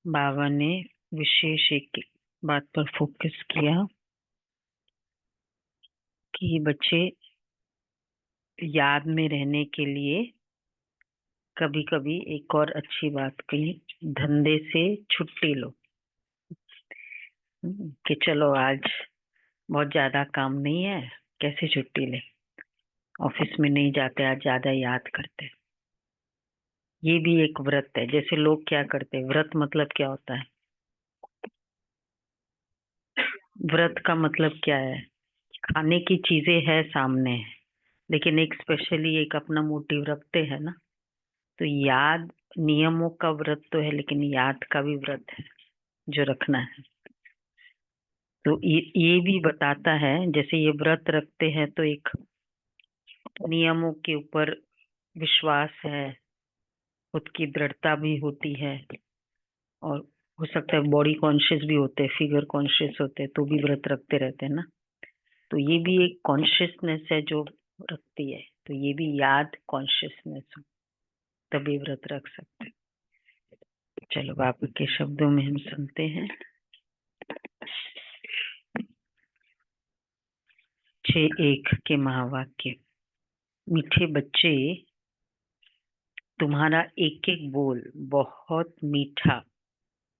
बाबा ने विशेष एक बात पर फोकस किया कि बच्चे याद में रहने के लिए कभी कभी एक और अच्छी बात कही, धंधे से छुट्टी लो। कि चलो आज बहुत ज्यादा काम नहीं है, कैसे छुट्टी ले, ऑफिस में नहीं जाते, आज ज्यादा याद करते। ये भी एक व्रत है। जैसे लोग क्या करते हैं, व्रत मतलब क्या होता है? व्रत का मतलब क्या है? खाने की चीजें है सामने, लेकिन एक स्पेशली एक अपना मोटिव रखते हैं ना। तो याद, नियमों का व्रत तो है, लेकिन याद का भी व्रत है जो रखना है। तो ये भी बताता है, जैसे ये व्रत रखते हैं तो एक नियमों के ऊपर विश्वास है, खुद की दृढ़ता भी होती है, और हो सकता है बॉडी कॉन्शियस भी होते हैं, फिगर कॉन्शियस होते हैं, तो भी व्रत रखते रहते हैं ना। तो ये भी एक कॉन्शियसनेस है जो रखती है। तो ये भी याद कॉन्शियसनेस हो, तभी व्रत रख सकते हैं। चलो बाबा के शब्दों में हम सुनते हैं। 6:1 के महावाक्य। मीठे बच्चे, तुम्हारा एक एक बोल बहुत मीठा,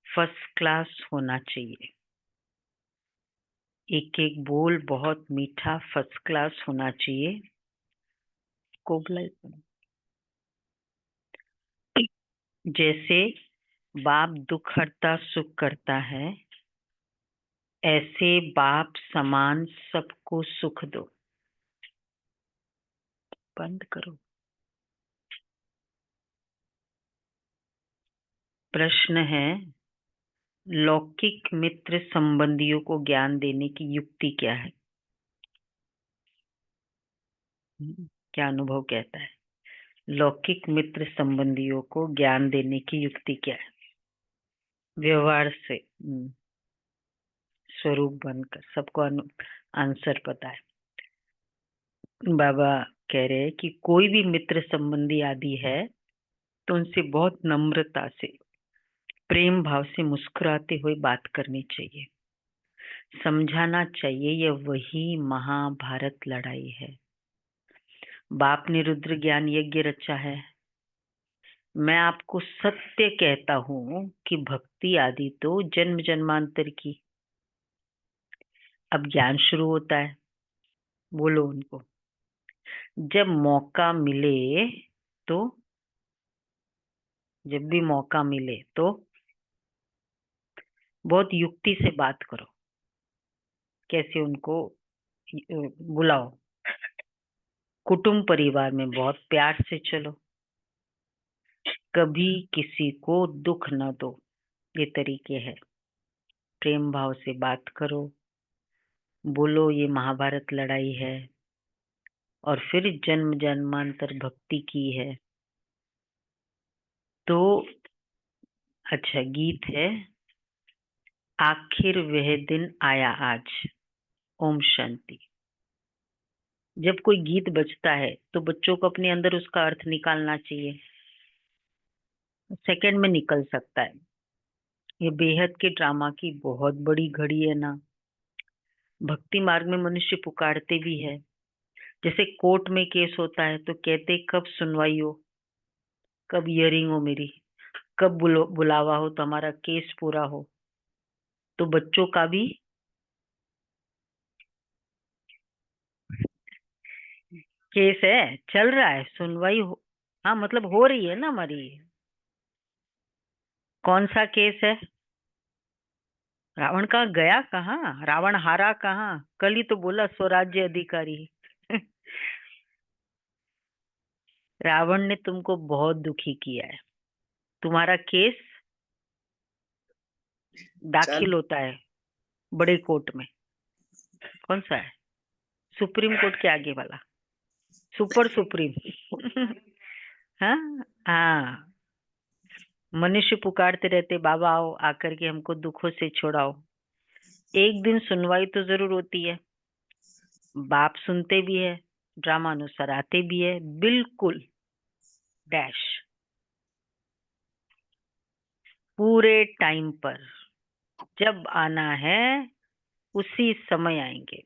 फर्स्ट क्लास होना चाहिए। एक एक बोल बहुत मीठा, फर्स्ट क्लास होना चाहिए। कोबला, जैसे बाप दुख हरता सुख करता है, ऐसे बाप समान सबको सुख दो। बंद करो। प्रश्न है, लौकिक मित्र संबंधियों को ज्ञान देने की युक्ति क्या है? क्या अनुभव कहता है? लौकिक मित्र संबंधियों को ज्ञान देने की युक्ति क्या है? व्यवहार से, स्वरूप बनकर। सबको आंसर पता है। बाबा कह रहे हैं कि कोई भी मित्र संबंधी आदि है तो उनसे बहुत नम्रता से, प्रेम भाव से मुस्कुराते हुए बात करनी चाहिए। समझाना चाहिए यह वही महाभारत लड़ाई है। बाप ने रुद्र ज्ञान यज्ञ रचा है। मैं आपको सत्य कहता हूँ कि भक्ति आदि तो जन्म जन्मांतर की। अब ज्ञान शुरू होता है। बोलो उनको, जब मौका मिले तो, जब भी मौका मिले तो बहुत युक्ति से बात करो। कैसे उनको बुलाओ। कुटुंब परिवार में बहुत प्यार से चलो। कभी किसी को दुख न दो। ये तरीके हैं। प्रेम भाव से बात करो। बोलो ये महाभारत लड़ाई है, और फिर जन्म जन्मांतर भक्ति की है। तो अच्छा गीत है, आखिर वह दिन आया आज। ओम शांति। जब कोई गीत बजता है तो बच्चों को अपने अंदर उसका अर्थ निकालना चाहिए। सेकंड में निकल सकता है। ये बेहद के ड्रामा की बहुत बड़ी घड़ी है ना। भक्ति मार्ग में मनुष्य पुकारते भी है। जैसे कोर्ट में केस होता है तो कहते कब सुनवाई हो, कब हियरिंग हो मेरी, कब बुलावा हो तो हमारा केस पूरा हो। तो बच्चों का भी केस है, चल रहा है, सुनवाई हो। हाँ मतलब हो रही है ना हमारी। कौन सा केस है? रावण का गया कहाँ, रावण हारा कहाँ? कल ही तो बोला स्वराज्य अधिकारी। रावण ने तुमको बहुत दुखी किया है। तुम्हारा केस चल दाखिल होता है बड़े कोर्ट में। कौन सा है? सुप्रीम कोर्ट के आगे वाला, सुपर सुप्रीम। हाँ हाँ। मनुष्य पुकारते रहते बाबा आओ, आकर के हमको दुखों से छुड़ाओ। एक दिन सुनवाई तो जरूर होती है। बाप सुनते भी है, ड्रामा अनुसार आते भी है, बिल्कुल डैश। पूरे टाइम पर जब आना है उसी समय आएंगे।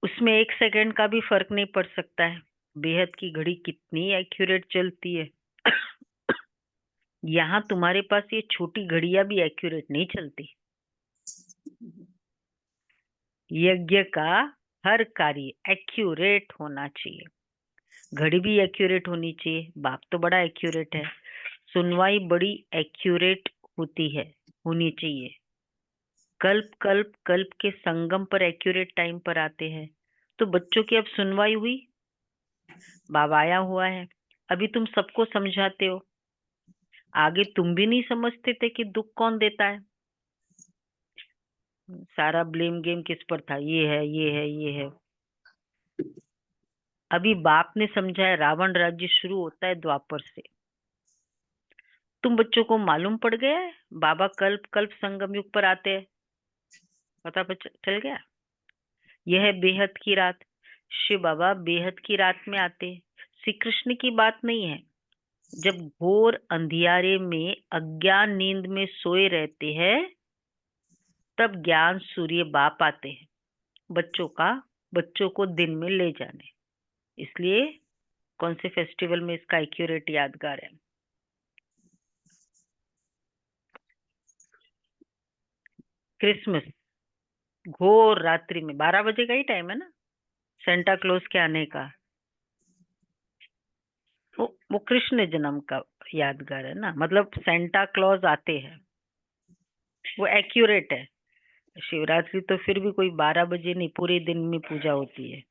उसमें 1 सेकंड का भी फर्क नहीं पड़ सकता है। बेहद की घड़ी कितनी एक्यूरेट चलती है। यहाँ तुम्हारे पास ये छोटी घड़ियां भी एक्यूरेट नहीं चलती। यज्ञ का हर कार्य एक्यूरेट होना चाहिए। घड़ी भी एक्यूरेट होनी चाहिए। बाप तो बड़ा एक्यूरेट है। सुनवाई बड़ी एक्यूरेट होती है, होनी चाहिए। कल्प कल्प कल्प के संगम पर एक्यूरेट टाइम पर आते हैं। तो बच्चों की अब सुनवाई हुई, बाबा आया हुआ है। अभी तुम सबको समझाते हो। आगे तुम भी नहीं समझते थे कि दुख कौन देता है। सारा ब्लेम गेम किस पर था, ये है ये है ये है। अभी बाप ने समझाया रावण राज्य शुरू होता है द्वापर से। तुम बच्चों को मालूम पड़ गया है बाबा कल्प कल्प संगम युग पर आते हैं। पता चल गया। यह है बेहद की रात। शिव बाबा बेहद की रात में आते हैं। श्री कृष्ण की बात नहीं है। जब घोर अंधियारे में अज्ञान नींद में सोए रहते हैं तब ज्ञान सूर्य बाप आते हैं बच्चों को दिन में ले जाने। इसलिए कौन से फेस्टिवल में इसका एक्यूरेट यादगार है। क्रिसमस घोर रात्रि में 12 बजे का ही टाइम है ना सेंटा क्लॉज के आने का। वो कृष्ण जन्म का यादगार है ना, मतलब सेंटा क्लॉज आते हैं, वो एक्यूरेट है। शिवरात्रि तो फिर भी कोई 12 बजे नहीं, पूरे दिन में पूजा होती है,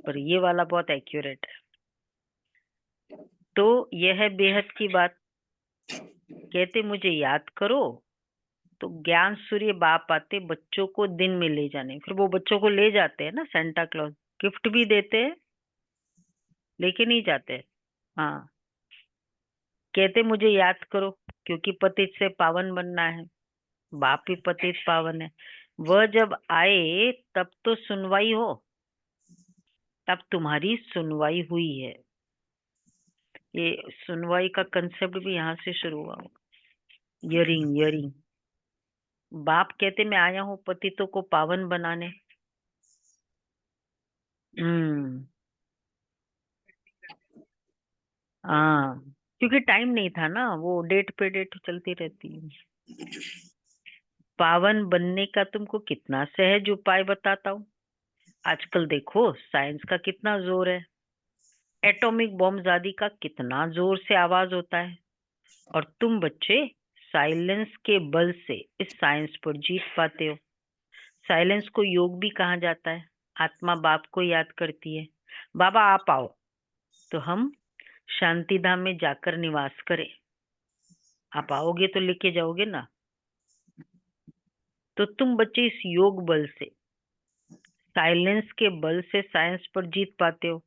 पर ये वाला बहुत एक्यूरेट है। तो यह है बेहद की बात। कहते मुझे याद करो तो ज्ञान सूर्य बाप आते बच्चों को दिन में ले जाने। फिर वो बच्चों को ले जाते हैं ना सेंटा क्लॉज, गिफ्ट भी देते हैं, लेके नहीं जाते। हाँ, कहते मुझे याद करो क्योंकि पतित से पावन बनना है। बाप ही पतित पावन है। वह जब आए तब तो सुनवाई हो, तब तुम्हारी सुनवाई हुई है। ये सुनवाई का कंसेप्ट भी यहाँ से शुरू हुआ। Hearing hearing. बाप कहते मैं आया हूँ पतितों को पावन बनाने। हम्म। हाँ, क्योंकि टाइम नहीं था ना, वो डेट पे डेट चलती रहती है। पावन बनने का तुमको कितना सहज उपाय बताता हूँ। आजकल देखो साइंस का कितना जोर है। एटॉमिक बॉम्ब आदि का कितना जोर से आवाज होता है, और तुम बच्चे साइलेंस के बल से इस साइंस पर जीत पाते हो। साइलेंस को योग भी कहा जाता है। आत्मा बाप को याद करती है, बाबा आप आओ तो हम शांति धाम में जाकर निवास करें। आप आओगे तो लेके जाओगे ना। तो तुम बच्चे इस योग बल से, साइलेंस के बल से साइंस पर जीत पाते हो,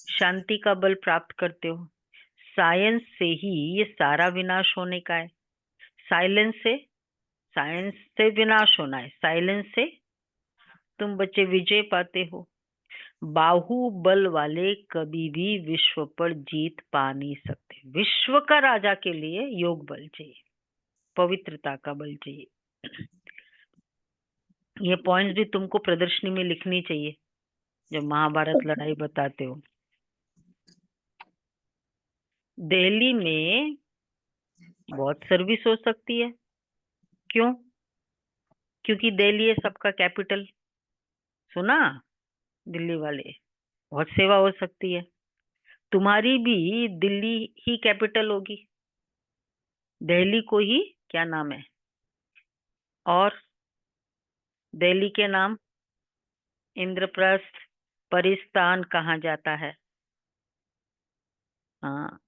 शांति का बल प्राप्त करते हो। साइंस से ही ये सारा विनाश होने का है। साइलेंस से, साइंस से विनाश होना है, साइलेंस से तुम बच्चे विजय पाते हो। बाहुबल वाले कभी भी विश्व पर जीत पा नहीं सकते। विश्व का राजा के लिए योग बल चाहिए, पवित्रता का बल चाहिए। ये पॉइंट्स भी तुमको प्रदर्शनी में लिखनी चाहिए जब महाभारत लड़ाई बताते हो। दिल्ली में बहुत सर्विस हो सकती है। क्यों? क्योंकि दिल्ली है सबका कैपिटल। सुना? दिल्ली वाले, बहुत सेवा हो सकती है। तुम्हारी भी दिल्ली ही कैपिटल होगी। दिल्ली को ही क्या नाम है? और दिल्ली के नाम इंद्रप्रस्थ, परिस्तान कहा जाता है। हाँ,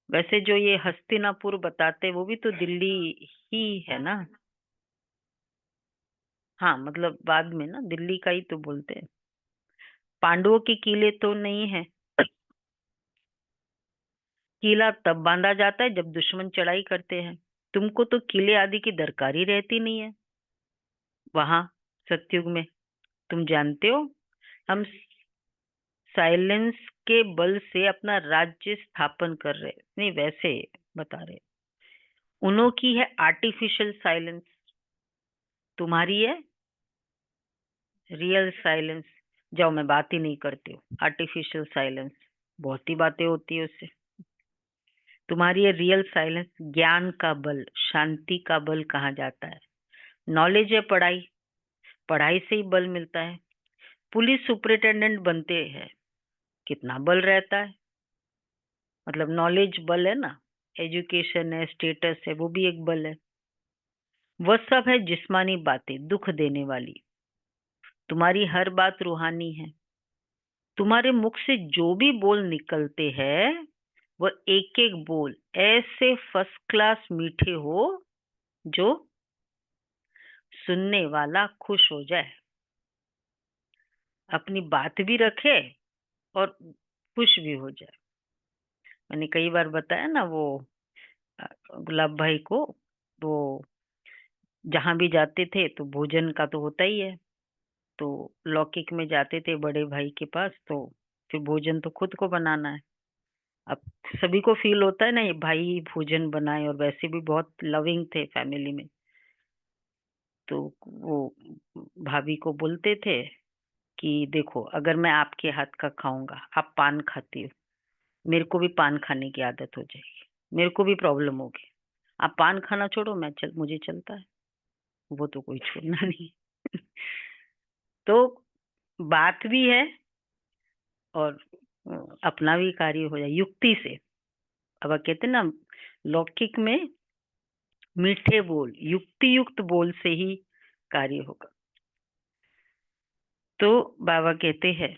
वैसे जो ये हस्तिनापुर बताते वो भी तो दिल्ली ही है ना। हाँ, मतलब बाद में ना दिल्ली का ही तो बोलते हैं। पांडवों के किले तो नहीं है। किला तब बांधा जाता है जब दुश्मन चढ़ाई करते हैं। तुमको तो किले आदि की दरकार ही रहती नहीं है। वहां सतयुग में तुम जानते हो हम साइलेंस के बल से अपना राज्य स्थापन कर रहे। नहीं वैसे बता रहे। उन्हों की है आर्टिफिशियल साइलेंस, तुम्हारी है रियल साइलेंस। जाओ, मैं बात ही नहीं करती हूँ। आर्टिफिशियल साइलेंस, बहुत ही बातें होती है उससे। तुम्हारी है रियल साइलेंस। ज्ञान का बल, शांति का बल कहाँ जाता है? नॉलेज है पढ़ाई, पढ़ाई से ही बल मिलता है। पुलिस सुपरिटेंडेंट बनते हैं, कितना बल रहता है, मतलब नॉलेज बल है ना। एजुकेशन है, स्टेटस है, वो भी एक बल है। वह सब है जिस्मानी बातें, दुख देने वाली। तुम्हारी हर बात रूहानी है। तुम्हारे मुख से जो भी बोल निकलते हैं, वह एक एक बोल ऐसे फर्स्ट क्लास मीठे हो जो सुनने वाला खुश हो जाए, अपनी बात भी रखे और खुश भी हो जाए। मैंने कई बार बताया ना वो अ, गुलाब भाई को, वो जहां भी जाते थे तो भोजन का तो होता ही है। तो लौकिक में जाते थे बड़े भाई के पास, तो फिर भोजन तो खुद को बनाना है। अब सभी को फील होता है ना, ये भाई भोजन बनाए, और वैसे भी बहुत लविंग थे फैमिली में। तो वो भाभी को बोलते थे कि देखो, अगर मैं आपके हाथ का खाऊंगा, आप पान खाती हो, मेरे को भी पान खाने की आदत हो जाएगी, मेरे को भी प्रॉब्लम होगी। आप पान खाना छोड़ो, मुझे चलता है, वो तो कोई छोड़ना नहीं। तो बात भी है और अपना भी कार्य हो जाए युक्ति से। अब कहते हैं ना, लौकिक में मीठे बोल, युक्ति युक्त बोल से ही कार्य होगा। तो बाबा कहते हैं,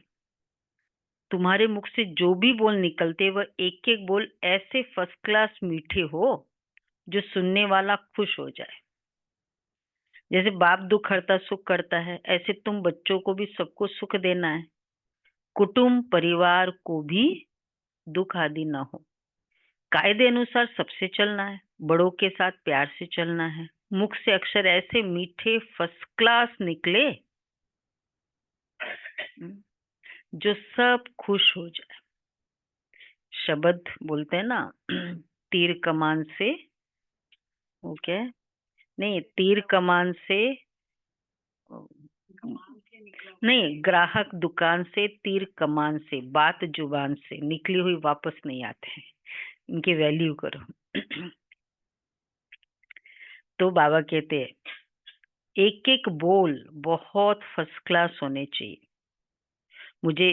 तुम्हारे मुख से जो भी बोल निकलते, वह एक एक बोल ऐसे फर्स्ट क्लास मीठे हो जो सुनने वाला खुश हो जाए। जैसे बाप दुख हरता सुख करता है, ऐसे तुम बच्चों को भी सबको सुख देना है। कुटुंब परिवार को भी दुख आदि ना हो। कायदे अनुसार सबसे चलना है, बड़ों के साथ प्यार से चलना है। मुख से अक्षर ऐसे मीठे फर्स्ट क्लास निकले जो सब खुश हो जाए। शब्द बोलते हैं ना, तीर कमान से, वो क्या है, नहीं, तीर कमान से नहीं, ग्राहक दुकान से, तीर कमान से, बात जुबान से निकली हुई वापस नहीं आते हैं, इनकी वैल्यू करो। तो बाबा कहते हैं, एक एक बोल बहुत फर्स्ट क्लास होने चाहिए, मुझे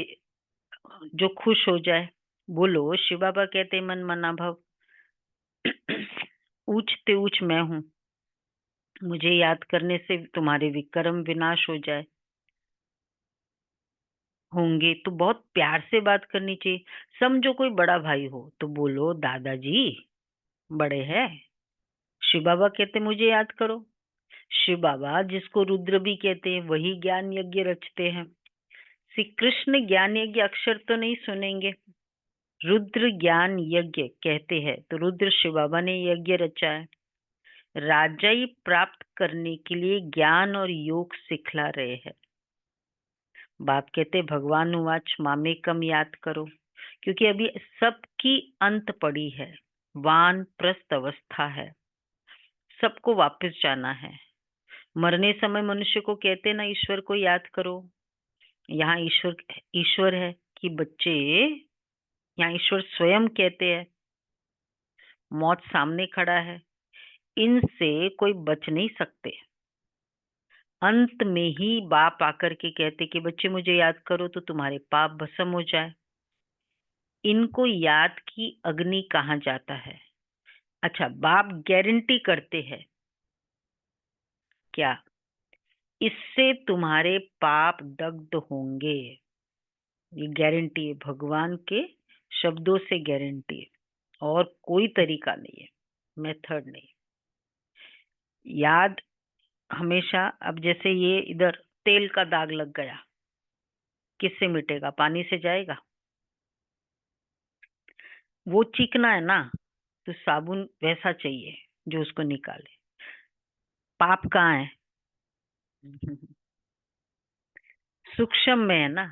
जो खुश हो जाए। बोलो, शिव बाबा कहते हैं, मन मना भव। ऊंच ते ऊंच मैं हूँ, मुझे याद करने से तुम्हारे विक्रम विनाश हो जाए होंगे। तो बहुत प्यार से बात करनी चाहिए। समझो कोई बड़ा भाई हो तो बोलो, दादाजी बड़े हैं, शिव बाबा कहते मुझे याद करो। शिव बाबा, जिसको रुद्र भी कहते हैं, वही ज्ञान यज्ञ रचते हैं। श्री कृष्ण ज्ञान यज्ञ अक्षर तो नहीं सुनेंगे, रुद्र ज्ञान यज्ञ कहते हैं, तो रुद्र शिव बाबा ने यज्ञ रचा है। राजाई प्राप्त करने के लिए ज्ञान और योग सिखला रहे हैं। बाप कहते, भगवान उवाच मामेकम याद करो, क्योंकि अभी सबकी अंत पड़ी है, वान प्रस्थ अवस्था है, सबको वापस जाना है। मरने समय मनुष्य को कहते ना, ईश्वर को याद करो। यहाँ ईश्वर ईश्वर है कि बच्चे, यहाँ ईश्वर स्वयं कहते हैं, मौत सामने खड़ा है, इनसे कोई बच नहीं सकते। अंत में ही बाप आकर के कहते कि बच्चे मुझे याद करो तो तुम्हारे पाप भस्म हो जाए। इनको याद की अग्नि कहाँ जाता है? अच्छा, बाप गारंटी करते हैं क्या? इससे तुम्हारे पाप दग्ध होंगे, ये गारंटी है, भगवान के शब्दों से गारंटी है, और कोई तरीका नहीं है, मेथड नहीं। याद हमेशा, अब जैसे ये इधर तेल का दाग लग गया, किससे मिटेगा? पानी से जाएगा? वो चिकना है ना, तो साबुन वैसा चाहिए जो उसको निकाले। पाप कहाँ है? सूक्ष्म में है ना।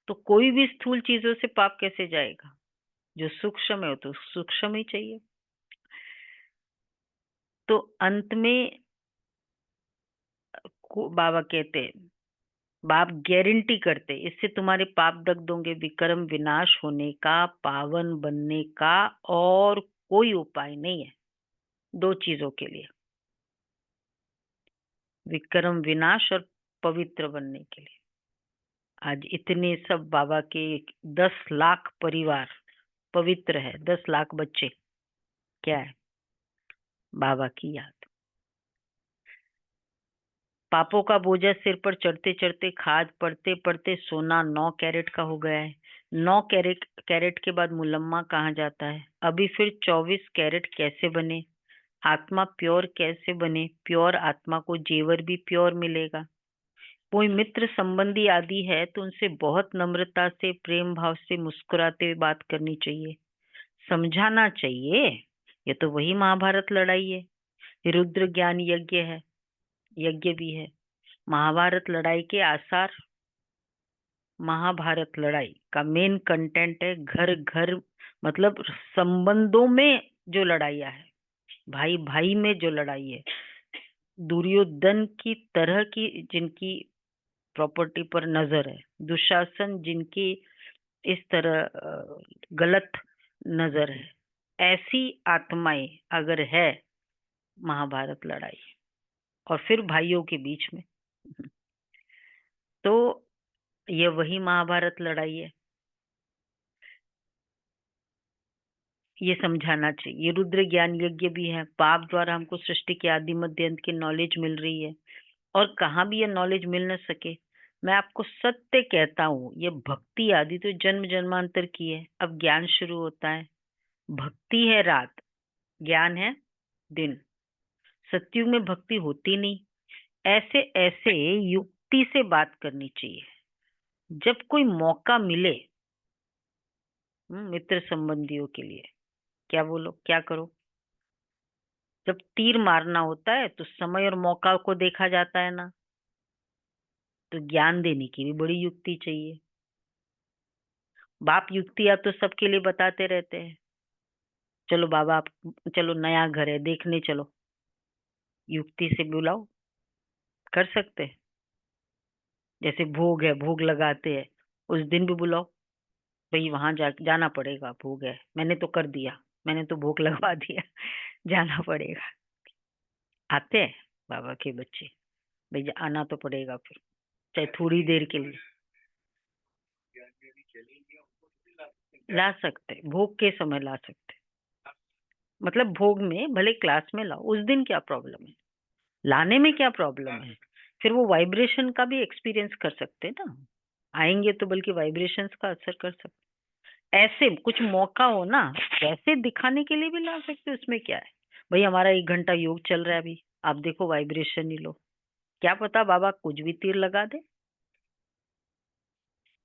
तो कोई भी स्थूल चीजों से पाप कैसे जाएगा? जो सूक्ष्म है वो तो सूक्ष्म ही चाहिए। तो अंत में बाबा कहते हैं, बाप गारंटी करते, इससे तुम्हारे पाप दग्ध होंगे, विक्रम विनाश होने का, पावन बनने का और कोई उपाय नहीं है। दो चीजों के लिए, विक्रम विनाश और पवित्र बनने के लिए। आज इतने सब बाबा के 10 लाख परिवार पवित्र है, 10 लाख बच्चे, क्या है? बाबा की याद। पापों का बोझा सिर पर चढ़ते चढ़ते, खाद पड़ते पड़ते सोना 9 कैरेट का हो गया है। 9 कैरेट के बाद मुलम्मा कहाँ जाता है? अभी फिर 24 कैरेट कैसे बने? आत्मा प्योर कैसे बने? प्योर आत्मा को जेवर भी प्योर मिलेगा। कोई मित्र संबंधी आदि है तो उनसे बहुत नम्रता से, प्रेम भाव से, मुस्कुराते हुए बात करनी चाहिए, समझाना चाहिए। ये तो वही महाभारत लड़ाई है। रुद्र ज्ञान यज्ञ है, यज्ञ भी है। महाभारत लड़ाई के आसार, महाभारत लड़ाई का मेन कंटेंट है घर घर, मतलब संबंधों में जो लड़ाइयाँ है, भाई भाई में जो लड़ाई है, दुर्योधन की तरह की जिनकी प्रॉपर्टी पर नजर है, दुशासन जिनकी इस तरह गलत नजर है, ऐसी आत्माएं अगर है, महाभारत लड़ाई। और फिर भाइयों के बीच में, तो ये वही महाभारत लड़ाई है। ये समझाना चाहिए। ये रुद्र ज्ञान यज्ञ भी है। पाप द्वारा हमको सृष्टि के आदि मध्य अंत की नॉलेज मिल रही है, और कहाँ भी ये नॉलेज मिल न सके, मैं आपको सत्य कहता हूँ, ये भक्ति आदि तो जन्म जन्मांतर की है। अब ज्ञान शुरू होता है। भक्ति है रात, ज्ञान है दिन। सत्युग में भक्ति होती नहीं। ऐसे ऐसे युक्ति से बात करनी चाहिए। जब कोई मौका मिले, मित्र संबंधियों के लिए, क्या बोलो, क्या करो? जब तीर मारना होता है तो समय और मौका को देखा जाता है ना, तो ज्ञान देने की भी बड़ी युक्ति चाहिए। बाप युक्तियां तो सबके लिए बताते रहते हैं। चलो बाबा, आप चलो, नया घर है देखने चलो, युक्ति से बुलाओ, कर सकते हैं। जैसे भोग है, भोग लगाते हैं, उस दिन भी बुलाओ, भाई वहां जाना पड़ेगा, भोग है, मैंने तो कर दिया, मैंने तो भोग लगवा दिया, जाना पड़ेगा। आते हैं बाबा के बच्चे, भाई आना तो पड़ेगा फिर, चाहे थोड़ी देर के लिए ला सकते, भोग के समय ला सकते। मतलब भोग में भले क्लास में लाओ, उस दिन क्या प्रॉब्लम है, लाने में क्या प्रॉब्लम है? फिर वो वाइब्रेशन का भी एक्सपीरियंस कर सकते हैं ना, आएंगे तो बल्कि वाइब्रेशंस का असर कर सकते। ऐसे कुछ मौका हो ना, वैसे दिखाने के लिए भी ला सकते, उसमें क्या है? भाई हमारा 1 घंटा योग चल रहा है अभी, आप देखो वाइब्रेशन ही लो, क्या पता बाबा कुछ भी तीर लगा दे।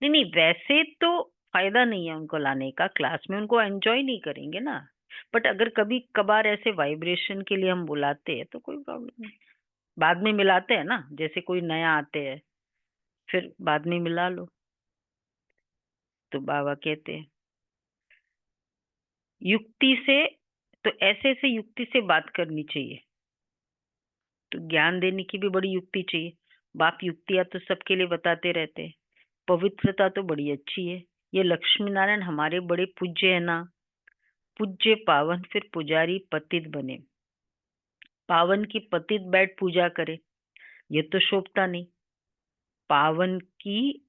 नहीं नहीं, वैसे तो फायदा नहीं है उनको लाने का, क्लास में उनको एंजॉय नहीं करेंगे ना। बट अगर कभी कभार ऐसे वाइब्रेशन के लिए हम बुलाते हैं तो कोई प्रॉब्लम नहीं, बाद में मिलाते हैं ना, जैसे कोई नया आते हैं फिर बाद में मिला लो। तो बाबा कहते हैं युक्ति से, तो ऐसे ऐसे युक्ति से बात करनी चाहिए। तो ज्ञान देने की भी बड़ी युक्ति चाहिए। बाप युक्तियां तो सबके लिए बताते रहते हैं। पवित्रता तो बड़ी अच्छी है। ये लक्ष्मी नारायण हमारे बड़े पूज्य है ना, पूज्य पावन, फिर पुजारी पतित बने। पावन की पतित बैठ पूजा करे, ये तो शोभता नहीं। पावन की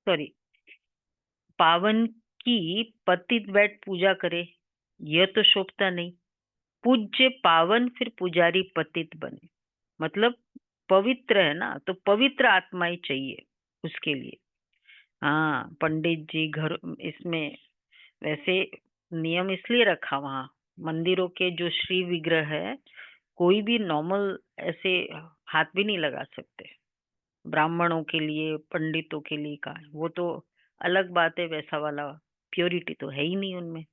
सॉरी, पावन की पतित बैठ पूजा करे, यह तो शोभता नहीं। पूज्य पावन फिर पुजारी पतित बने, मतलब पवित्र है ना, तो पवित्र आत्माएं चाहिए उसके लिए। हाँ, पंडित जी घर इसमें वैसे नियम इसलिए रखा वहाँ, मंदिरों के जो श्री विग्रह है, कोई भी नॉर्मल ऐसे हाथ भी नहीं लगा सकते। ब्राह्मणों के लिए, पंडितों के लिए का वो तो अलग बात है, वैसा वाला प्योरिटी तो है ही नहीं उनमें।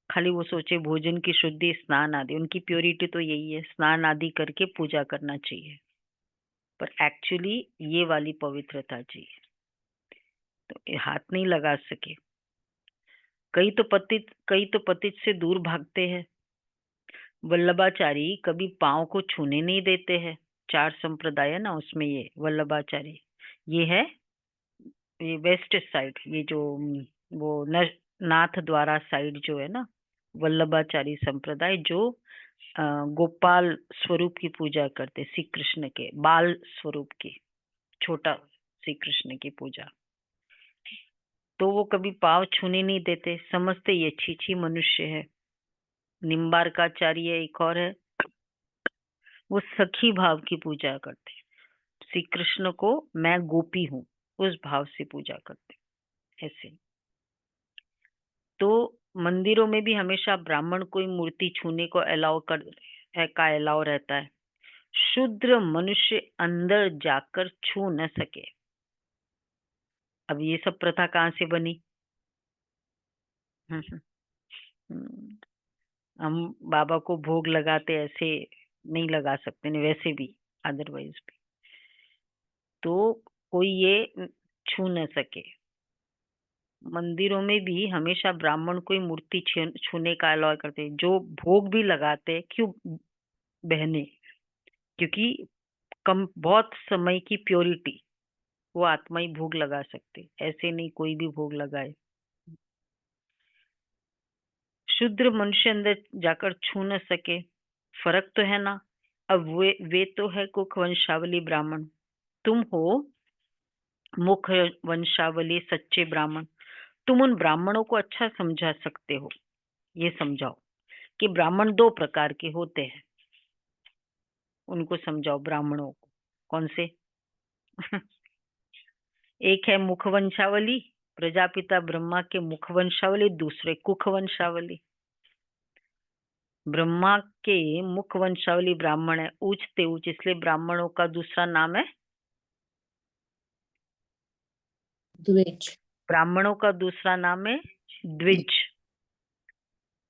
खाली वो सोचे भोजन की शुद्धि, स्नान आदि, उनकी प्योरिटी तो यही है, स्नान आदि करके पूजा करना चाहिए। पर एक्चुअली ये वाली पवित्रता चाहिए, तो ये हाथ नहीं लगा सके। कई तो पतित से दूर भागते हैं, वल्लभाचारी कभी पांव को छूने नहीं देते हैं। 4 संप्रदाय है ना, उसमें ये वल्लभाचारी, ये है ये वेस्ट साइड, ये जो वो नाथ द्वारा साइड जो है ना, वल्लभाचारी संप्रदाय, जो गोपाल स्वरूप की पूजा करते, श्री कृष्ण के बाल स्वरूप की, छोटा श्री कृष्ण की पूजा। तो वो कभी पाव छूने नहीं देते, समझते ये छी मनुष्य है। निम्बारकाचार्य एक और है, वो सखी भाव की पूजा करते, श्री कृष्ण को मैं गोपी हूँ उस भाव से पूजा करते ऐसे। तो मंदिरों में भी हमेशा ब्राह्मण कोई मूर्ति छूने को अलाउ रहता है। शूद्र मनुष्य अंदर जाकर छू न सके। अब ये सब प्रथा कहाँ से बनी? हम्म, हम बाबा को भोग लगाते ऐसे नहीं लगा सकते, नहीं वैसे भी अदरवाइज भी। तो कोई ये छू न सके। मंदिरों में भी हमेशा ब्राह्मण कोई मूर्ति छूने का अलाउ करते, जो भोग भी लगाते। क्यों बहने? क्योंकि बहुत समय की प्योरिटी, वो आत्मा ही भोग लगा सकते, ऐसे नहीं कोई भी भोग लगाए। शूद्र मनुष्य अंदर जाकर छू न सके, फर्क तो है ना। अब वे तो है कुख वंशावली ब्राह्मण, तुम हो मुख वंशावली सच्चे ब्राह्मण। तुम उन ब्राह्मणों को अच्छा समझा सकते हो। ये समझाओ कि ब्राह्मण 2 प्रकार के होते हैं, उनको समझाओ ब्राह्मणों को। कौन से? एक है मुख वंशावली, प्रजापिता ब्रह्मा के मुख वंशावली, दूसरे कुख वंशावली। ब्रह्मा के मुख वंशावली ब्राह्मण है, ऊंचते ऊंच, इसलिए ब्राह्मणों का दूसरा नाम है द्विज। ब्राह्मणों का दूसरा नाम है द्विज।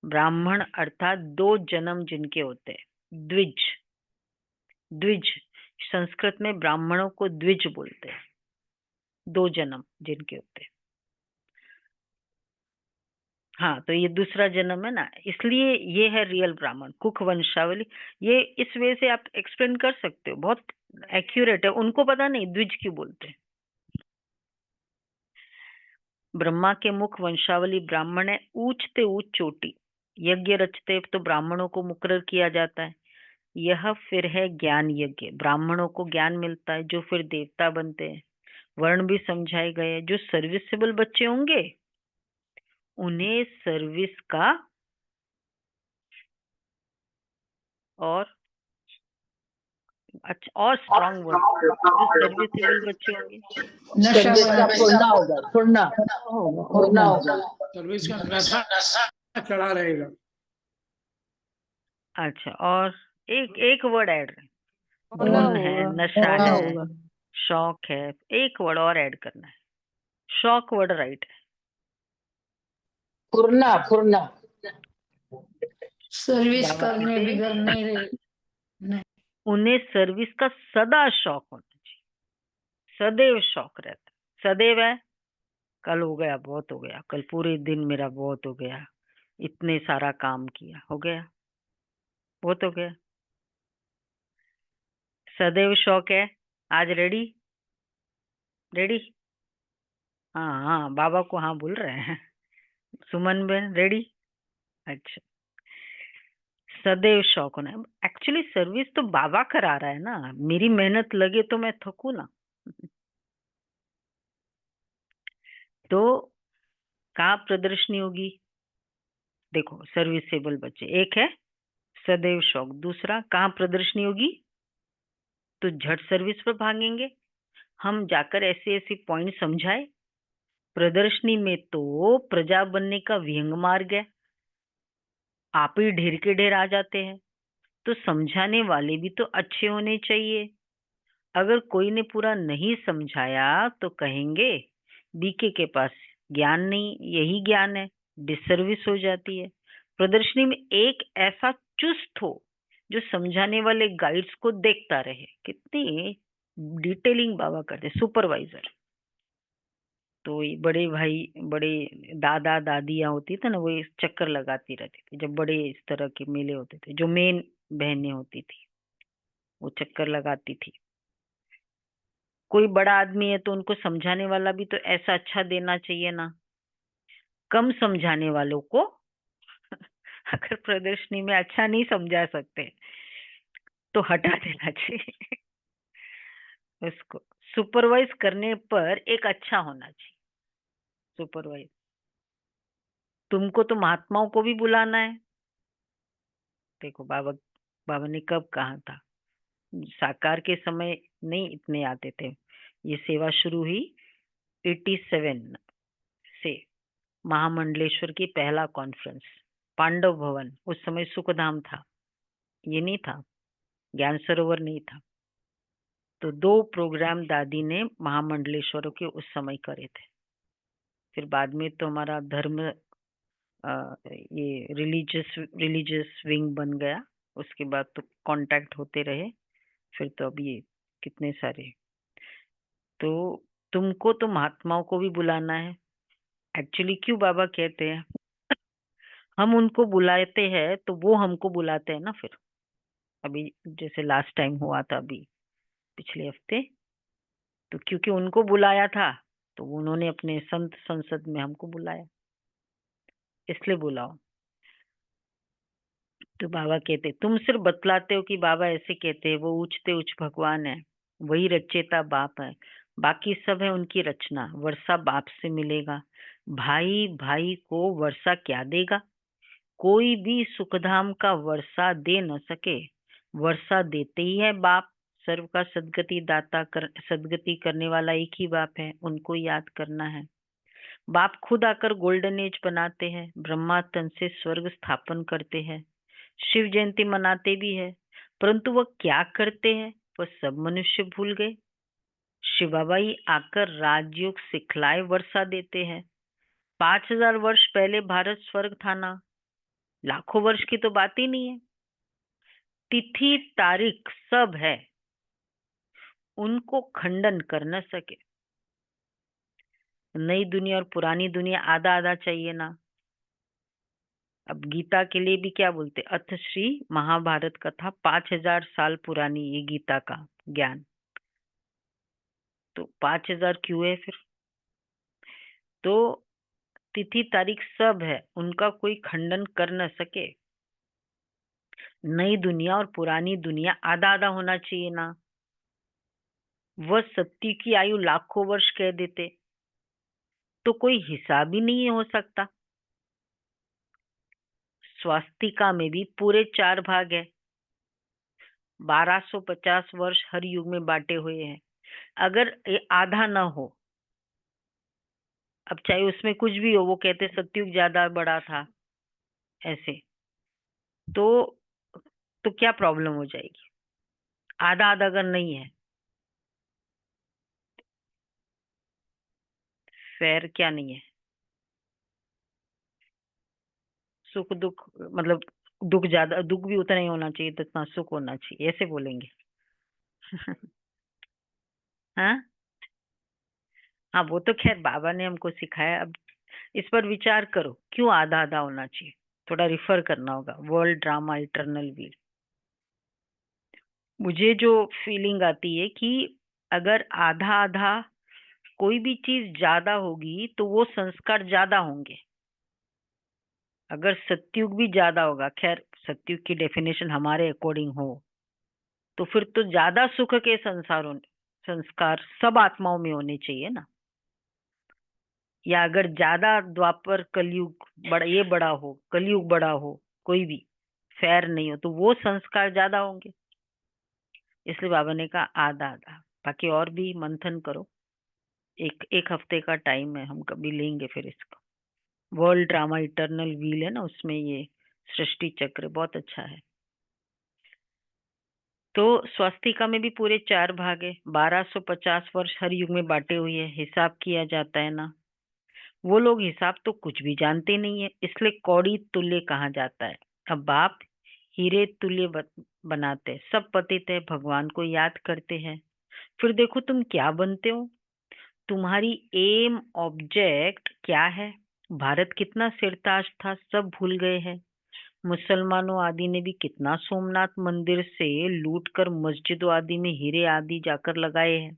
ब्राह्मण अर्थात 2 जन्म जिनके होते हैं, द्विज। द्विज संस्कृत में ब्राह्मणों को द्विज बोलते हैं, 2 जन्म जिनके होते हैं। हाँ, तो ये दूसरा जन्म है ना, इसलिए ये है रियल ब्राह्मण, कुख वंशावली। ये इस वे से आप एक्सप्लेन कर सकते हो, बहुत एक्यूरेट है। उनको पता नहीं द्विज क्यों बोलते हैं। ब्रह्मा के मुख वंशावली ब्राह्मण है, ऊंचते ऊंच चोटी। यज्ञ रचते तो ब्राह्मणों को मुकर्रर किया जाता है। यह फिर है ज्ञान यज्ञ, ब्राह्मणों को ज्ञान मिलता है जो फिर देवता बनते हैं। वर्ण भी समझाए गए हैं। जो सर्विसेबल बच्चे होंगे उन्हें सर्विस का और अच्छा और स्ट्रॉन्ग वर्ड, जो सर्विसेबल बच्चे होंगे सर्विस का पूर्णा होगा, पूर्णा होगा, सर्विस का नशा चढ़ा रहेगा। अच्छा, और एक वर्ड ऐड, गुण है, नशा है, शौक है, एक वर्ड और ऐड करना है। शौक वर्ड राइट है। पूर्णा पूर्णा। सर्विस करने बिगड़ नहीं रहे। उन्हें सर्विस का सदा शौक होना चाहिए, सदैव शौक रहता। सदैव है, कल हो गया, बहुत हो गया, कल पूरे दिन मेरा बहुत हो गया, इतने सारा काम किया, हो गया, बहुत हो गया। सदैव शौक है। आज रेडी? रेडी? हाँ हाँ, बाबा को हाँ बोल रहे हैं। सुमन बहन रेडी? अच्छा, सदैव शौक होना। एक्चुअली सर्विस तो बाबा करा रहा है ना, मेरी मेहनत लगे तो मैं थकू ना। तो कहाँ प्रदर्शनी होगी? देखो, सर्विसेबल बच्चे, एक है सदैव शौक, दूसरा कहाँ प्रदर्शनी होगी? तो झट सर्विस पर भागेंगे। हम जाकर ऐसे ऐसे पॉइंट समझाए। प्रदर्शनी में तो प्रजा बनने का व्यंग मार्ग है, आप ही ढेर के ढेर आ जाते हैं। तो समझाने वाले भी तो अच्छे होने चाहिए। अगर कोई ने पूरा नहीं समझाया तो कहेंगे बीके के पास ज्ञान नहीं, यही ज्ञान है, डिसर्विस हो जाती है। प्रदर्शनी में एक ऐसा चुस्त हो जो समझाने वाले गाइड्स को देखता रहे। कितनी डिटेलिंग बाबा करते, सुपरवाइजर। तो ये बड़े भाई, बड़े दादा दादियाँ होती थी ना, वो इस चक्कर लगाती रहती थी जब बड़े इस तरह के मेले होते थे। जो मेन बहनें होती थी वो चक्कर लगाती थी। कोई बड़ा आदमी है तो उनको समझाने वाला भी तो ऐसा अच्छा देना चाहिए ना। कम समझाने वालों को अगर प्रदर्शनी में अच्छा नहीं समझा सकते तो हटा देना चाहिए। उसको सुपरवाइज करने पर एक अच्छा होना चाहिए। सुपरवाइज, तुमको तो महात्माओं को भी बुलाना है। देखो बाबा, बाबा ने कब कहा था, साकार के समय नहीं इतने आते थे। ये सेवा शुरू हुई 87 से। महामंडलेश्वर की पहला कॉन्फ्रेंस, पांडव भवन, उस समय सुखधाम था, ये नहीं था, ज्ञान सरोवर नहीं था। तो 2 प्रोग्राम दादी ने महामंडलेश्वर के उस समय करे थे। फिर बाद में तो हमारा धर्म ये रिलीजियस विंग बन गया। उसके बाद तो कांटेक्ट होते रहे। फिर तो अब ये कितने सारे। तो तुमको तो महात्माओं को भी बुलाना है। एक्चुअली क्यों बाबा कहते हैं हम उनको बुलाते हैं तो वो हमको बुलाते हैं ना। फिर अभी जैसे लास्ट टाइम हुआ था, अभी पिछले हफ्ते, तो क्योंकि उनको बुलाया था तो उन्होंने अपने संत संसद में हमको बुलाया, इसलिए बुलाओ। तो बाबा कहते तुम सिर्फ बतलाते हो कि बाबा ऐसे कहते हैं, वो ऊंचते उच्च भगवान है, वही रचेता बाप है, बाकी सब है उनकी रचना। वर्षा बाप से मिलेगा, भाई भाई को वर्षा क्या देगा। कोई भी सुखधाम का वर्षा दे न सके, वर्षा देते ही है बाप। सर्व का सदगति दाता सदगति करने वाला एक ही बाप है, उनको याद करना है। बाप खुद आकर गोल्डन एज बनाते हैं, ब्रह्मा तन से स्वर्ग स्थापन करते हैं, शिव जयंती मनाते भी है, परंतु वह क्या करते हैं वह सब मनुष्य भूल गए। शिव बाबा ही आकर राजयोग सिखलाए वर्षा देते हैं। 5000 वर्ष पहले भारत स्वर्ग था ना, लाखों वर्ष की तो बात ही नहीं है। तिथि तारीख सब है, उनको खंडन कर न सके। नई दुनिया और पुरानी दुनिया आधा आधा चाहिए ना। अब गीता के लिए भी क्या बोलते, अथ श्री महाभारत कथा 5000 साल पुरानी ये गीता का ज्ञान। तो 5000 क्यों है फिर? तो तिथि तारीख सब है, उनका कोई खंडन कर न सके। नई दुनिया और पुरानी दुनिया आधा आधा होना चाहिए ना। वह सत्य की आयु लाखों वर्ष कह देते तो कोई हिसाब ही नहीं हो सकता। स्वास्तिका में भी पूरे 4 भाग है, 1250 वर्ष हर युग में बांटे हुए हैं। अगर ये आधा ना हो, अब चाहे उसमें कुछ भी हो, वो कहते सतयुग ज्यादा बड़ा था ऐसे, तो क्या प्रॉब्लम हो जाएगी? आधा आधा अगर नहीं है, फेयर क्या नहीं है? सुख दुख मतलब दुख ज्यादा, दुख भी उतना ही होना चाहिए जितना सुख होना चाहिए, ऐसे बोलेंगे। हाँ हाँ, वो तो खैर बाबा ने हमको सिखाया। अब इस पर विचार करो क्यों आधा आधा होना चाहिए, थोड़ा रिफर करना होगा। World drama eternal wheel. मुझे जो फीलिंग आती है कि अगर आधा आधा कोई भी चीज ज्यादा होगी तो वो संस्कार ज्यादा होंगे। अगर सत्युग भी ज्यादा होगा, खैर सत्युग की डेफिनेशन हमारे अकॉर्डिंग हो, तो फिर तो ज्यादा सुख के संस्कार सब आत्माओं में होने चाहिए ना। या अगर ज्यादा द्वापर कलयुग बड़ा, ये बड़ा हो, कलयुग बड़ा हो, कोई भी फेयर नहीं हो, तो वो संस्कार ज्यादा होंगे। इसलिए बाबा ने कहा आधा आधा। बाकी और भी मंथन करो, एक हफ्ते का टाइम है, हम कभी लेंगे फिर इसको। वर्ल्ड ड्रामा इटर्नल व्हील है ना, उसमें ये सृष्टि चक्र बहुत अच्छा है। तो स्वास्तिका में भी पूरे 4 भाग है, 1250 वर्ष हर युग में बांटे हुए है, हिसाब किया जाता है ना। वो लोग हिसाब तो कुछ भी जानते नहीं है, इसलिए कौड़ी तुल्य कहा जाता है। अब बाप हीरे तुल्य बनाते, सब पतित है, भगवान को याद करते हैं। फिर देखो तुम क्या बनते हो, तुम्हारी एम ऑब्जेक्ट क्या है? भारत कितना सिरताज था, सब भूल गए हैं। मुसलमानों आदि ने भी कितना सोमनाथ मंदिर से लूट कर मस्जिदों आदि में हीरे आदि जाकर लगाए हैं।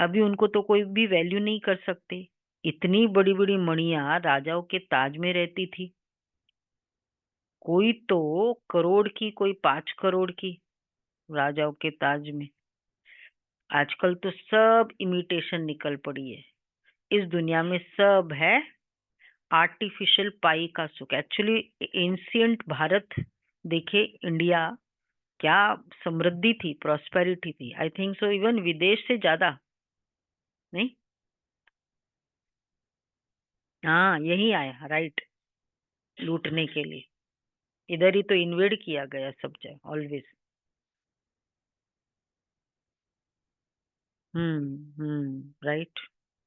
अभी उनको तो कोई भी वैल्यू नहीं कर सकते। इतनी बड़ी बड़ी मणियां राजाओं के ताज में रहती थी, कोई तो करोड़ की, कोई 5 करोड़ की, राजाओं के ताज में। आजकल तो सब इमिटेशन निकल पड़ी है। इस दुनिया में सब है आर्टिफिशियल पाई का सुख। एक्चुअली एंशियंट भारत देखे, इंडिया क्या समृद्धि थी, प्रॉस्पेरिटी थी। आई थिंक सो इवन विदेश से ज्यादा नहीं। हाँ, यही आया राइट, लूटने के लिए। इधर ही तो इन्वेड किया गया सब जगह, ऑलवेज। राइट।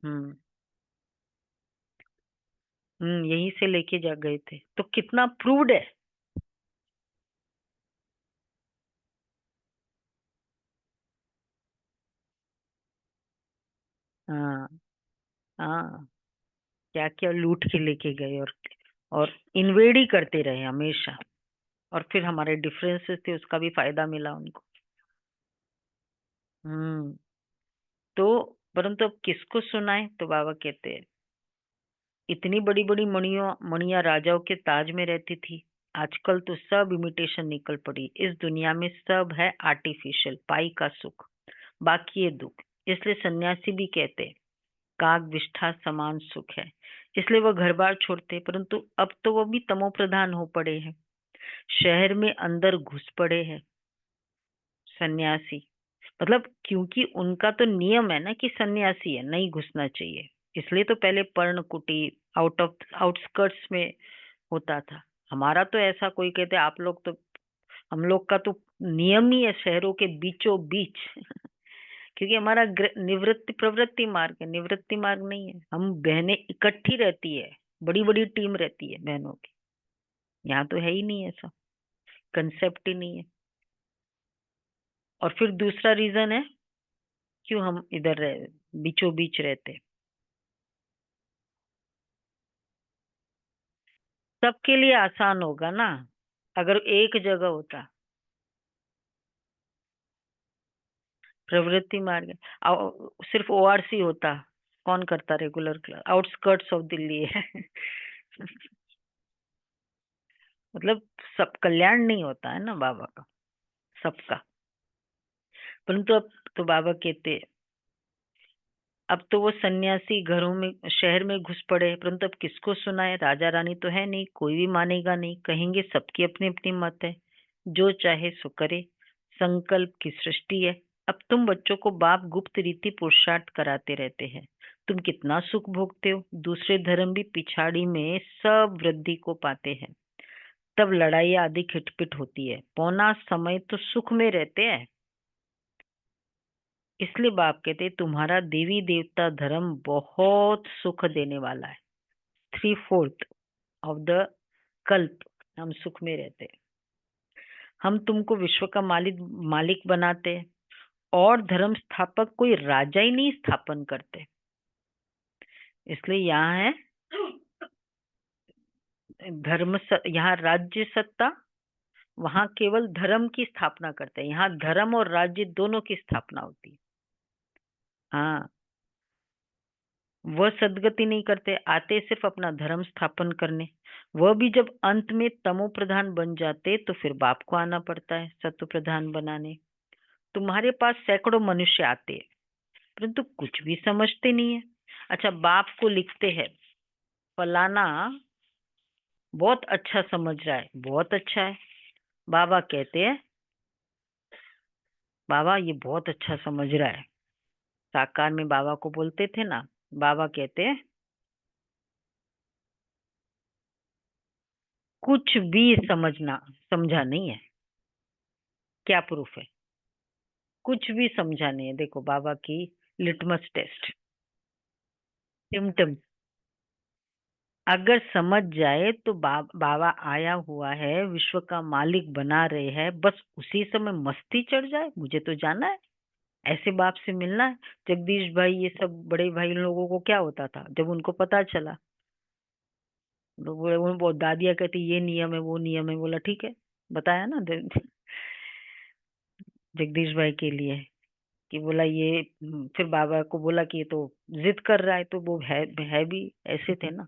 हम्म यहीं से लेके जा गए थे, तो कितना प्रूव्ड है। हाँ हाँ, क्या क्या लूट के लेके गए, और इन्वेड ही करते रहे हमेशा। और फिर हमारे डिफरेंसेस थे, उसका भी फायदा मिला उनको। हम्म तो परंतु अब किसको सुनाए? तो बाबा कहते हैं, इतनी बड़ी बड़ी मणियां राजाओं के ताज में रहती थी, आजकल तो सब इमिटेशन निकल पड़ी। इस दुनिया में सब है आर्टिफिशियल पाई का सुख, बाकी ये दुख। इसलिए सन्यासी भी कहते हैं काग विष्ठा समान सुख है। इसलिए वह घर बार छोड़ते, परंतु अब तो वो भी तमो प्रधान हो पड़े हैं, शहर में अंदर घुस पड़े हैं सन्यासी। मतलब क्योंकि उनका तो नियम है ना कि सन्यासी है, नहीं घुसना चाहिए। इसलिए तो पहले पर्णकुटी, आउटस्कर्ट्स में होता था। हमारा तो ऐसा, कोई कहते आप लोग तो, हम लोग का तो नियम ही है शहरों के बीचों बीच क्योंकि हमारा निवृत्ति प्रवृत्ति मार्ग है, निवृत्ति मार्ग नहीं है। हम बहनें इकट्ठी रहती है, बड़ी बड़ी टीम रहती है बहनों की। यहाँ तो है ही नहीं, ऐसा कंसेप्ट ही नहीं है। और फिर दूसरा रीजन है क्यों हम इधर बीचों बीच रहते। सबके लिए आसान होगा ना अगर एक जगह होता। प्रवृत्ति मार्ग सिर्फ ओआरसी होता, कौन करता regular class? Outskirts of Delhi है मतलब सब कल्याण नहीं होता है ना बाबा का, सबका। परंतु अब तो बाबा कहते, अब तो वो सन्यासी घरों में, शहर में घुस पड़े, परंतु अब किसको सुनाए? राजा रानी तो है नहीं, कोई भी मानेगा नहीं, कहेंगे सबकी अपनी अपनी मत है, जो चाहे सो करे, संकल्प की सृष्टि है। अब तुम बच्चों को बाप गुप्त रीति पुरुषार्थ कराते रहते हैं, तुम कितना सुख भोगते हो। दूसरे धर्म भी पिछाड़ी में सब वृद्धि को पाते हैं, तब लड़ाई आदि खिटपिट होती है, पौना समय तो सुख में रहते हैं। इसलिए बाप कहते तुम्हारा देवी देवता धर्म बहुत सुख देने वाला है। 3/4 ऑफ द कल्प हम सुख में रहते हैं। हम तुमको विश्व का मालिक बनाते हैं, और धर्म स्थापक कोई राजा ही नहीं स्थापन करते। इसलिए यहाँ है यहाँ राज्य सत्ता, वहां केवल धर्म की स्थापना करते हैं। यहाँ धर्म और राज्य दोनों की स्थापना होती है। हाँ, वह सदगति नहीं करते, आते सिर्फ अपना धर्म स्थापन करने। वह भी जब अंत में तमो प्रधान बन जाते तो फिर बाप को आना पड़ता है सत्व प्रधान बनाने। तुम्हारे पास सैकड़ों मनुष्य आते हैं, परंतु कुछ भी समझते नहीं है। अच्छा, बाप को लिखते हैं फलाना बहुत अच्छा समझ रहा है, बहुत अच्छा है। बाबा कहते हैं बाबा ये बहुत अच्छा समझ रहा है। साकार में बाबा को बोलते थे ना, बाबा कहते हैं कुछ भी समझा नहीं है। क्या प्रूफ है? कुछ भी समझा नहीं है। देखो बाबा की लिटमस टेस्ट, सिम्टम्स। अगर समझ जाए तो बाबा आया हुआ है, विश्व का मालिक बना रहे हैं, बस उसी समय मस्ती चढ़ जाए, मुझे तो जाना है, ऐसे बाप से मिलना है। जगदीश भाई ये सब बड़े भाई लोगों को क्या होता था जब उनको पता चला, तो वो दादियाँ कहती ये नियम है वो नियम है, बोला ठीक है, बताया ना जगदीश भाई के लिए कि बोला ये फिर बाबा को बोला कि ये तो जिद कर रहा है, तो वो है भी ऐसे थे ना।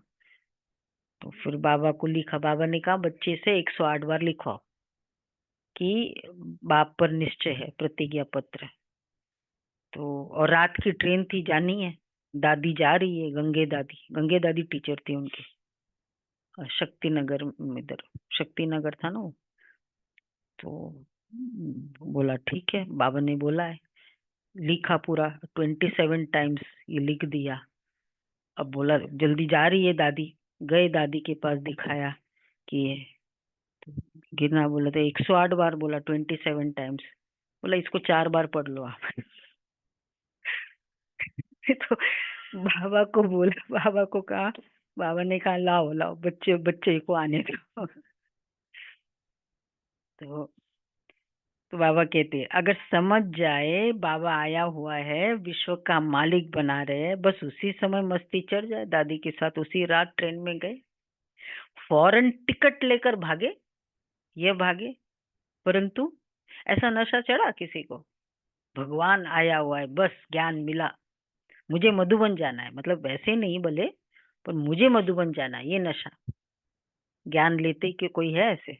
तो फिर बाबा को लिखा, बाबा ने कहा बच्चे से 108 बार लिखवाओ कि बाप पर निश्चय है, प्रतिज्ञा पत्र। तो और रात की ट्रेन थी, जानी है, दादी जा रही है, गंगे दादी टीचर थी उनकी, शक्ति नगर में, इधर शक्ति नगर था ना वो। तो बोला ठीक है, बाबा ने बोला है, लिखा पूरा 27 टाइम्स ये लिख दिया। अब बोला जल्दी जा रही है दादी, गए दादी के पास, दिखाया कि ये गिरना, बोला था 108 बार बोला, 27 टाइम्स। बोला इसको 4 बार पढ़ लो आप। तो बाबा को बोला, बाबा को कहा, बाबा ने कहा लाओ लाओ बच्चे बच्चे को आने दो। तो बाबा कहते हैं अगर समझ जाए बाबा आया हुआ है, विश्व का मालिक बना रहे हैं, बस उसी समय मस्ती चढ़ जाए। दादी के साथ उसी रात ट्रेन में गए, फौरन टिकट लेकर भागे, ये भागे, परंतु ऐसा नशा चढ़ा किसी को, भगवान आया हुआ है, बस ज्ञान मिला, मुझे मधुबन जाना है, मतलब वैसे नहीं भले, पर मुझे मधुबन जाना है, ये नशा। ज्ञान लेते कि कोई है ऐसे?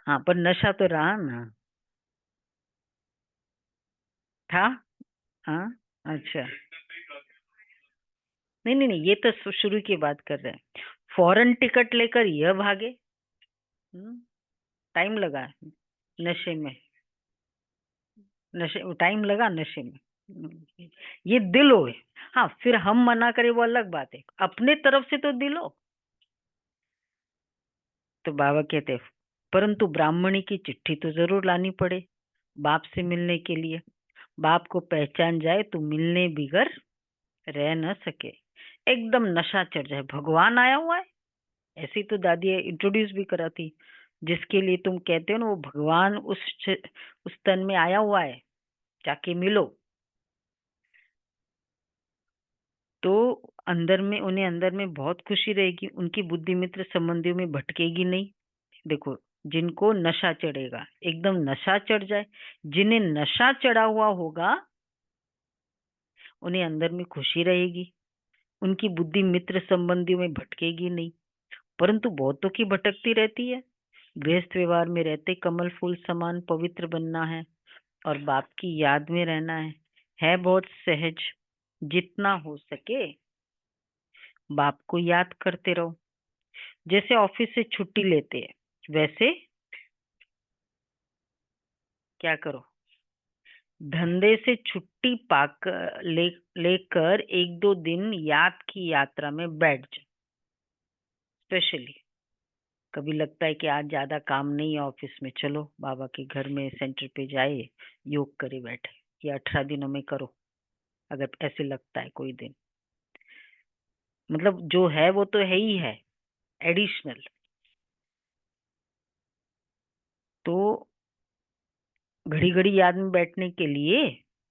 हाँ, पर नशा तो रहा ना, था। हाँ, अच्छा, नहीं नहीं नहीं, ये तो शुरू की बात कर रहे हैं। फौरन टिकट लेकर यह भागे, टाइम लगा नशे में, नशे टाइम लगा नशे में। ये दिल हो। हाँ, फिर हम मना करें वो अलग बात है, अपने तरफ से तो दिल हो। तो बाबा कहते परंतु ब्राह्मणी की चिट्ठी तो जरूर लानी पड़े बाप से मिलने के लिए, बाप को पहचान जाए तो मिलने बिगर रह न सके, एकदम नशा चढ़ जाए, भगवान आया हुआ है। ऐसी तो दादी इंट्रोड्यूस भी करा थी, जिसके लिए तुम कहते हो ना वो भगवान उस तन में आया हुआ है, जाके मिलो। तो अंदर में उन्हें अंदर में बहुत खुशी रहेगी, उनकी बुद्धि मित्र संबंधियों में भटकेगी नहीं। देखो, जिनको नशा चढ़ेगा, एकदम नशा चढ़ जाए, जिन्हें नशा चढ़ा हुआ होगा उन्हें अंदर में खुशी रहेगी, उनकी बुद्धि मित्र संबंधियों में भटकेगी नहीं। परंतु बहुतों की भटकती रहती है। गृहस्थ व्यवहार में रहते कमल फूल समान पवित्र बनना है और बाप की याद में रहना है बहुत सहज। जितना हो सके बाप को याद करते रहो। जैसे ऑफिस से छुट्टी लेते हैं वैसे क्या करो, धंधे से छुट्टी पाकर लेकर 1-2 दिन याद की यात्रा में बैठ जाओ। स्पेशली कभी लगता है कि आज ज्यादा काम नहीं है ऑफिस में, चलो बाबा के घर में सेंटर पे जाए, योग करे बैठे, ये 18 दिनों में करो। अगर ऐसे लगता है कोई दिन, मतलब जो है वो तो है ही है, एडिशनल। तो घड़ी घड़ी याद में बैठने के लिए,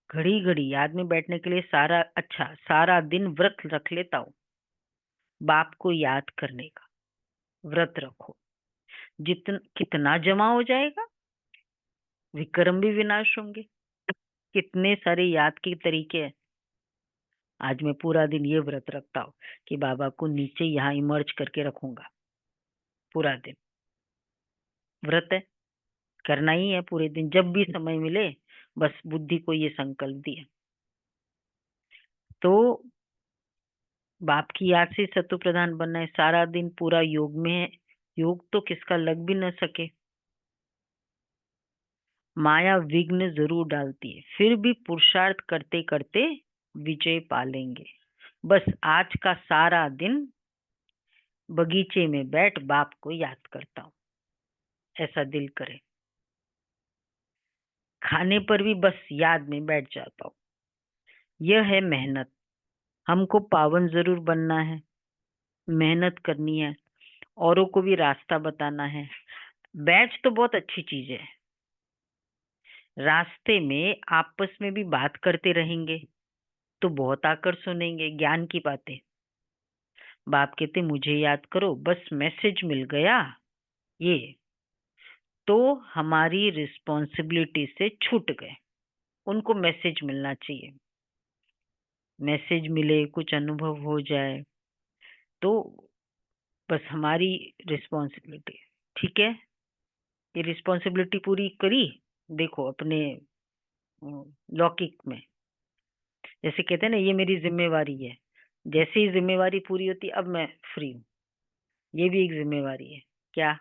घड़ी घड़ी याद में बैठने के लिए सारा दिन व्रत रख लेता हूँ, बाप को याद करने का व्रत रखो। कितना जमा हो जाएगा, विक्रम भी विनाश होंगे। कितने सारे याद के तरीके हैं। आज मैं पूरा दिन ये व्रत रखता हूँ कि बाबा को नीचे यहाँ इमर्ज करके रखूंगा, पूरा दिन व्रत है, करना ही है पूरे दिन, जब भी समय मिले बस बुद्धि को ये संकल्प दिया। तो बाप की याद से सत्व प्रधान बनना है, सारा दिन पूरा योग में है, योग तो किसका लग भी न सके। माया विघ्न जरूर डालती है, फिर भी पुरुषार्थ करते करते विजय पालेंगे। बस आज का सारा दिन बगीचे में बैठ बाप को याद करता हूँ, ऐसा दिल करे। खाने पर भी बस याद में बैठ जाता हूँ। यह है मेहनत, हमको पावन जरूर बनना है, मेहनत करनी है, औरों को भी रास्ता बताना है। बैच तो बहुत अच्छी चीज है, रास्ते में आपस में भी बात करते रहेंगे तो बहुत आकर सुनेंगे ज्ञान की बातें। बाप कहते मुझे याद करो, बस मैसेज मिल गया ये तो हमारी रिस्पॉन्सिबिलिटी से छूट गए। उनको मैसेज मिलना चाहिए, मैसेज मिले, कुछ अनुभव हो जाए तो बस हमारी रिस्पॉन्सिबिलिटी। ठीक है, ये रिस्पॉन्सिबिलिटी पूरी करी। देखो अपने लौकिक में जैसे कहते हैं ना, ये मेरी जिम्मेवारी है। जैसे ही जिम्मेवारी पूरी होती अब मैं फ्री हूँ, ये भी एक जिम्मेवारी है। क्या?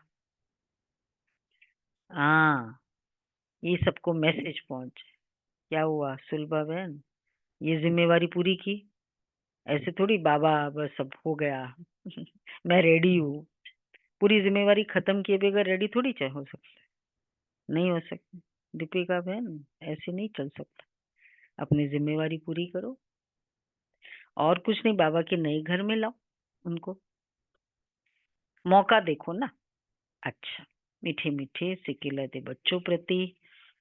हाँ, ये सबको मैसेज पहुंचे। क्या हुआ सुलभा बहन, ये जिम्मेवारी पूरी की। ऐसे थोड़ी बाबा बस सब हो गया मैं रेडी हूँ। पूरी जिम्मेवारी खत्म किए बगैर रेडी थोड़ी चाहे हो सकता है, नहीं हो सकता। दीपिका बहन ऐसे नहीं चल सकता, अपनी जिम्मेवारी पूरी करो और कुछ नहीं, बाबा के नए घर में लाओ उनको, मौका देखो ना। अच्छा, मीठे मीठे सिकिलते बच्चों प्रति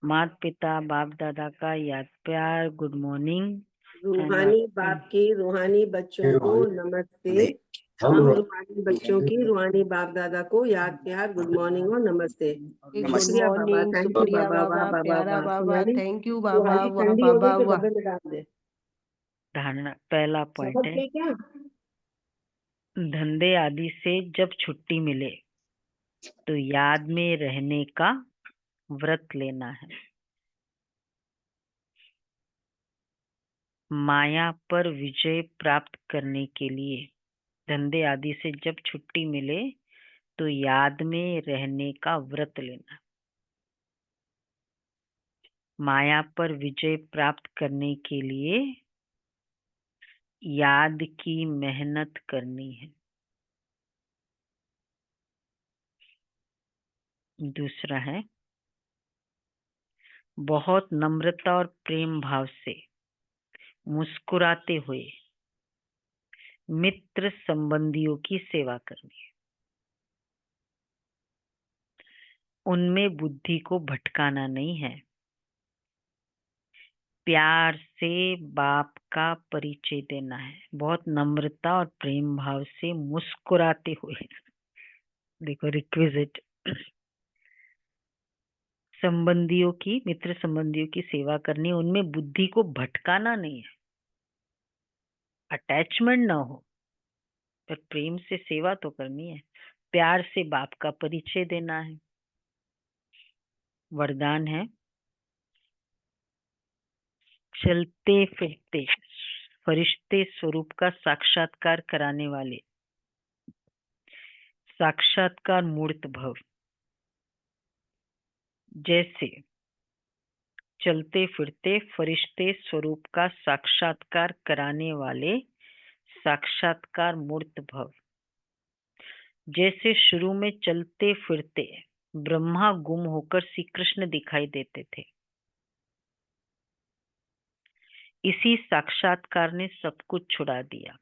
माता पिता बाप दादा का याद प्यार, गुड मॉर्निंग। रूहानी बाप के रूहानी बच्चों को नमस्ते। हम रूहानी बच्चों की रूहानी बाप दादा को याद प्यार, गुड मॉर्निंग और नमस्ते। गुड शुक्रिया बाबा, मॉर्निंग, थैंक यू शुक्रिया बाबा, वाह बाबा, बाबा प्यारा वाह। बाबा, तुम्हारी थैंक यू बाबा, रूहानी वाह ठंडी हो बाबा गई तो वाह। डब्बे में डाल दे। धारणा पहला समझ पॉइंट है, गई क्या? धंधे आदि से जब छुट्टी मिले तो याद में रहने का व्रत लेना है। माया पर विजय प्राप्त करने के लिए धंधे आदि से जब छुट्टी मिले तो याद में रहने का व्रत लेना। माया पर विजय प्राप्त करने के लिए याद की मेहनत करनी है। दूसरा है, बहुत नम्रता और प्रेम भाव से मुस्कुराते हुए मित्र संबंधियों की सेवा करनी है। उनमें बुद्धि को भटकाना नहीं है। प्यार से बाप का परिचय देना है। बहुत नम्रता और प्रेम भाव से मुस्कुराते हुए देखो रिक्विजिट, संबंधियों की, मित्र संबंधियों की सेवा करनी, उनमें बुद्धि को भटकाना नहीं है। अटैचमेंट ना हो, पर प्रेम से सेवा तो करनी है। प्यार से बाप का परिचय देना है। वरदान है, चलते फिरते फरिश्ते स्वरूप का साक्षात्कार कराने वाले साक्षात्कार मूर्त भव। जैसे चलते फिरते फरिश्ते स्वरूप का साक्षात्कार कराने वाले साक्षात्कार मूर्त भव। जैसे शुरू में चलते फिरते ब्रह्मा गुम होकर श्री कृष्ण दिखाई देते थे, इसी साक्षात्कार ने सब कुछ छुड़ा दिया।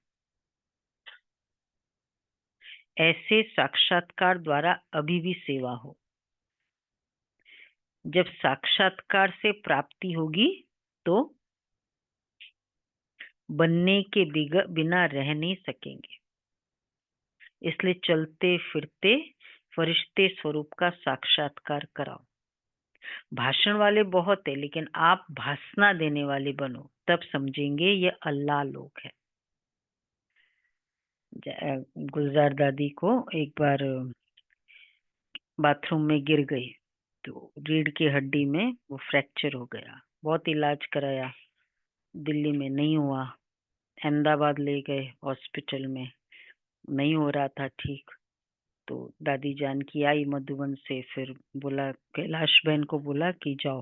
ऐसे साक्षात्कार द्वारा अभी भी सेवा हो। जब साक्षात्कार से प्राप्ति होगी तो बनने के बिना रह नहीं सकेंगे। इसलिए चलते फिरते फरिश्ते स्वरूप का साक्षात्कार कराओ। भाषण वाले बहुत है, लेकिन आप भाषणा देने वाले बनो, तब समझेंगे ये अल्लाह लोग है। गुलजार दादी को एक बार बाथरूम में गिर गई तो रीढ़ की हड्डी में वो फ्रैक्चर हो गया। बहुत इलाज कराया, दिल्ली में नहीं हुआ। अहमदाबाद ले गए हॉस्पिटल में, नहीं हो रहा था ठीक। तो दादी जान की आई मधुबन से, फिर बोला कैलाश बहन को बोला कि जाओ,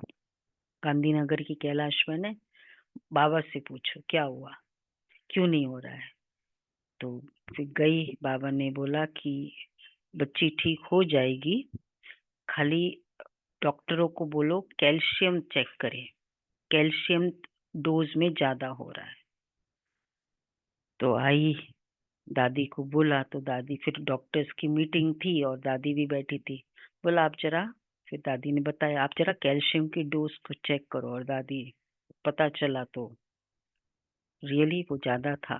गांधीनगर की कैलाश बहन है, बाबा से पूछो क्या हुआ, क्यों नहीं हो रहा है। तो फिर गई, बाबा ने बोला कि बच्ची ठीक हो जाएगी, खाली डॉक्टरों को बोलो कैल्शियम चेक करें, कैल्शियम डोज में ज्यादा हो रहा है। तो आई, दादी को बोला, तो दादी, फिर डॉक्टर्स की मीटिंग थी और दादी भी बैठी थी। बोला आप जरा फिर दादी ने बताया आप जरा कैल्शियम की डोज को चेक करो, और दादी पता चला तो रियली वो ज्यादा था,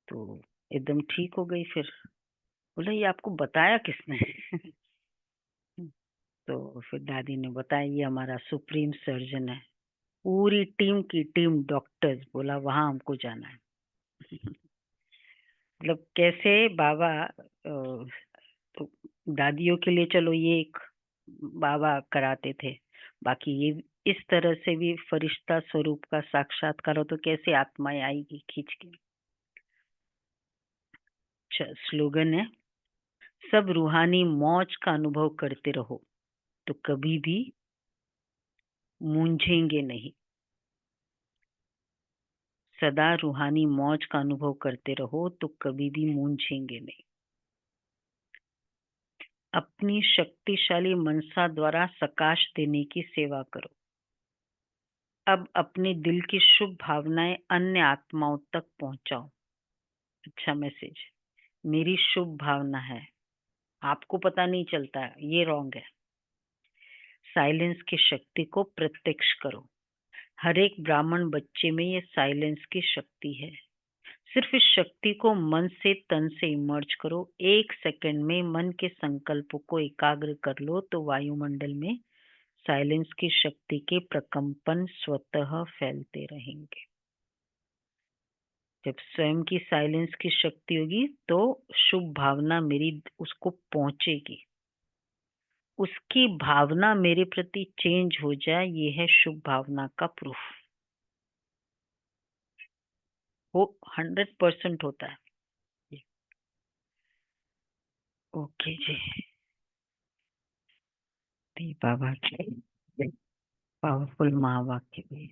तो एकदम ठीक हो गई। फिर बोला ये आपको बताया किसने? तो फिर दादी ने बताया ये हमारा सुप्रीम सर्जन है, पूरी टीम की टीम डॉक्टर्स, बोला वहां हमको जाना है। मतलब कैसे बाबा तो दादियों के लिए चलो ये एक बाबा कराते थे, बाकी ये इस तरह से भी फरिश्ता स्वरूप का साक्षात्कार हो तो कैसे आत्माएं आएगी खींच के। स्लोगन है, सब रूहानी मौज का अनुभव करते रहो तो कभी भी मूंझेंगे नहीं। सदा रूहानी मौज का अनुभव करते रहो तो कभी भी मूंझेंगे नहीं। अपनी शक्तिशाली मनसा द्वारा सकाश देने की सेवा करो। अब अपने दिल की शुभ भावनाएं अन्य आत्माओं तक पहुंचाओ। अच्छा मैसेज, मेरी शुभ भावना है, आपको पता नहीं चलता है, ये रॉन्ग है। साइलेंस की शक्ति को प्रत्यक्ष करो। हर एक ब्राह्मण बच्चे में ये साइलेंस की शक्ति है। सिर्फ इस शक्ति को मन से तन से इमर्ज करो। 1 सेकंड में मन के संकल्पों को एकाग्र कर लो तो वायुमंडल में साइलेंस की शक्ति के प्रकंपन स्वतः फैलते रहेंगे। जब स्वयं की साइलेंस की शक्ति होगी तो शुभ भावना मेरी उसको पहुंचेगी, उसकी भावना मेरे प्रति चेंज हो जाए, ये है शुभ भावना का प्रूफ। वो 100% होता है। ओके जी, बाबा के पावरफुल महावाक्य भी